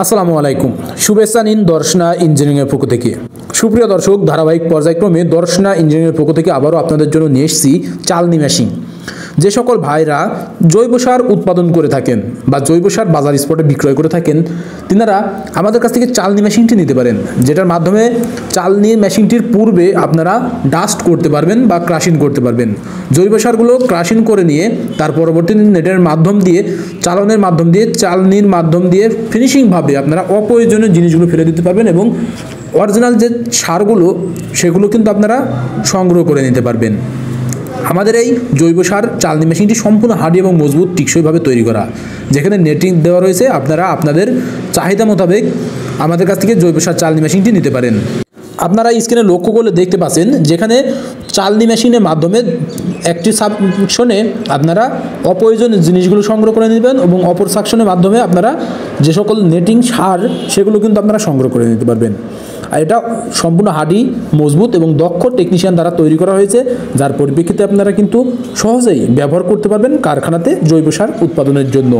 আসসালামু আলাইকুম। শুভেচ্ছা নিন দর্শনা ইঞ্জিনিয়ারিংয়ের পক্ষ থেকে। সুপ্রিয় দর্শক, ধারাবাহিক পর্যায়ক্রমে দর্শনা ইঞ্জিনিয়ারিংয়ের পক্ষ থেকে আবারও আপনাদের জন্য নিয়ে এসেছি চালনি মেশিন। যে সকল ভাইরা জৈব সার উৎপাদন করে থাকেন বা জৈব সার বাজার স্পটে বিক্রয় করে থাকেন, তিনারা আমাদের কাছ থেকে চালনি মেশিনটি নিতে পারেন, যেটার মাধ্যমে চালনি মেশিনটির পূর্বে আপনারা ডাস্ট করতে পারবেন বা ক্রাশিং করতে পারবেন। জৈব সারগুলো ক্রাশিং করে নিয়ে তার পরবর্তী নেটের মাধ্যম দিয়ে চালনের মাধ্যম দিয়ে চালনির মাধ্যম দিয়ে ফিনিশিংভাবে আপনারা অপ্রয়োজনীয় জিনিসগুলো ফেলে দিতে পারবেন এবং অরিজিনাল যে সারগুলো সেগুলো কিন্তু আপনারা সংগ্রহ করে নিতে পারবেন। আমাদের এই জৈব সার চালনি মেশিনটি সম্পূর্ণ হার্ডি এবং মজবুত টিকসইভাবে তৈরি করা, যেখানে নেটিং দেওয়া রয়েছে। আপনারা আপনাদের চাহিদা মোতাবেক আমাদের কাছ থেকে জৈব সার চালনি মেশিনটি নিতে পারেন। আপনারা স্ক্রিনে লক্ষ্য করলে দেখতে পাচ্ছেন, যেখানে চালনি মেশিনের মাধ্যমে একটি সাকশনে আপনারা অপ্রয়োজনীয় জিনিসগুলো সংগ্রহ করে নেবেন এবং অপর সাকশনের মাধ্যমে আপনারা যে সকল নেটিং সার সেগুলো কিন্তু আপনারা সংগ্রহ করে নিতে পারবেন। আর এটা সম্পূর্ণ হার্ডি, মজবুত এবং দক্ষ টেকনিশিয়ান দ্বারা তৈরি করা হয়েছে, যার পরিপ্রেক্ষিতে আপনারা কিন্তু সহজেই ব্যবহার করতে পারবেন কারখানাতে জৈব সার উৎপাদনের জন্য।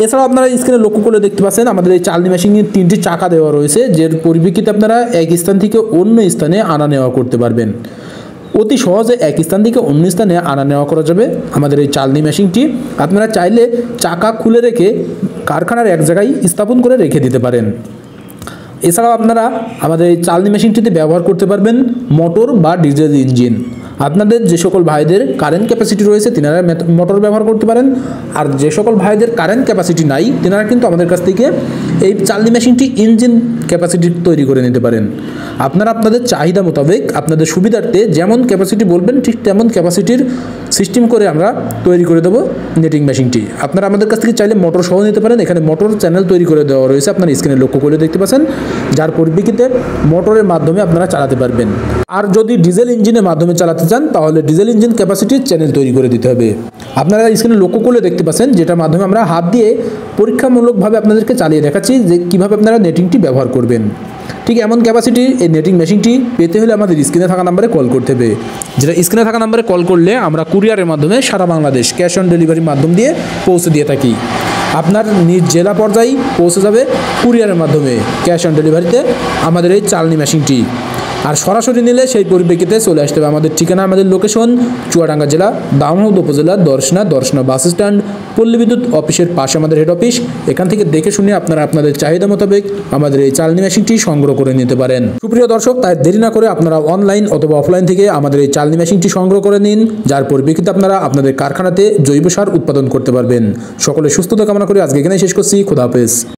এছাড়াও আপনারা স্ক্রিনে লক্ষ্য করে দেখতে পাচ্ছেন, আমাদের এই চালনি মেশিনের 3টি চাকা দেওয়া রয়েছে, যার পরিপ্রেক্ষিতে আপনারা এক স্থান থেকে অন্য স্থানে আনা নেওয়া করতে পারবেন। অতি সহজে এক স্থান থেকে অন্য স্থানে আনা নেওয়া করা যাবে আমাদের এই চালনি মেশিনটি। আপনারা চাইলে চাকা খুলে রেখে কারখানার এক জায়গায় স্থাপন করে রেখে দিতে পারেন। এছাড়াও আপনারা আমাদের এই চালনি মেশিনটিতে ব্যবহার করতে পারবেন মোটর বা ডিজেল ইঞ্জিন। আপনাদের যে সকল ভাইদের কারেন্ট ক্যাপাসিটি রয়েছে তিনারা মোটর ব্যবহার করতে পারেন, আর যে সকল ভাইদের কারেন্ট ক্যাপাসিটি নাই তিনারা কিন্তু আমাদের কাছ থেকে এই চালনি মেশিনটি ইঞ্জিন ক্যাপাসিটি তৈরি করে নিতে পারেন। আপনারা আপনাদের চাহিদা মোতাবেক আপনাদের সুবিধার্থে যেমন ক্যাপাসিটি বলবেন ঠিক তেমন ক্যাপাসিটির সিস্টেম করে আমরা তৈরি করে দেবো নেটিং মেশিনটি। আপনারা আমাদের কাছ থেকে চাইলে মোটর সহ নিতে পারেন। এখানে মোটর চ্যানেল তৈরি করে দেওয়া রয়েছে, আপনার স্ক্রিনে লক্ষ্য করে দেখতে পাচ্ছেন, যার পরিপ্রেক্ষিতে মোটরের মাধ্যমে আপনারা চালাতে পারবেন। আর যদি ডিজেল ইঞ্জিনের মাধ্যমে চালাতে চান তাহলে ডিজেল ইঞ্জিন ক্যাপাসিটির চ্যানেল তৈরি করে দিতে হবে। আপনারা স্ক্রিনে লক্ষ্য করলে দেখতে পাচ্ছেন, যেটার মাধ্যমে আমরা হাত দিয়ে পরীক্ষামূলকভাবে আপনাদেরকে চালিয়ে দেখাচ্ছি যে কীভাবে আপনারা নেটিংটি ব্যবহার করবেন। ঠিক এমন ক্যাপাসিটির এই নেটিং মেশিনটি পেতে হলে আমাদের স্ক্রিনে থাকা নাম্বারে কল করতে হবে, যেটা স্ক্রিনে থাকা নাম্বারে কল করলে আমরা কুরিয়ারের মাধ্যমে সারা বাংলাদেশ ক্যাশ অন ডেলিভারির মাধ্যম দিয়ে পৌঁছে দিয়ে থাকি। আপনার নিজ জেলা পর্যায়ে পৌঁছে যাবে কুরিয়ারের মাধ্যমে ক্যাশ অন ডেলিভারিতে আমাদের এই চালনি মেশিনটি। আর সরাসরি নিলে সেই পরিপ্রেক্ষিতে চলে আসতে হবে আমাদের ঠিকানা, আমাদের লোকেশন চুয়াডাঙ্গা জেলা দামোহদ উপজেলা দর্শনা বাস স্ট্যান্ড, পল্লী বিদ্যুৎ অফিসের পাশে আমাদের হেড অফিস। এখান থেকে দেখে শুনে আপনারা আপনাদের চাহিদা মোতাবেক আমাদের এই চালনি মেশিনটি সংগ্রহ করে নিতে পারেন। সুপ্রিয় দর্শক, তাই দেরি না করে আপনারা অনলাইন অথবা অফলাইন থেকে আমাদের এই চালনি মেশিনটি সংগ্রহ করে নিন, যার পরিপ্রেক্ষিতে আপনারা আপনাদের কারখানাতে জৈব সার উৎপাদন করতে পারবেন। সকলে সুস্থতা কামনা করে আজকে এখানে শেষ করছি। খোদা হাফেজ।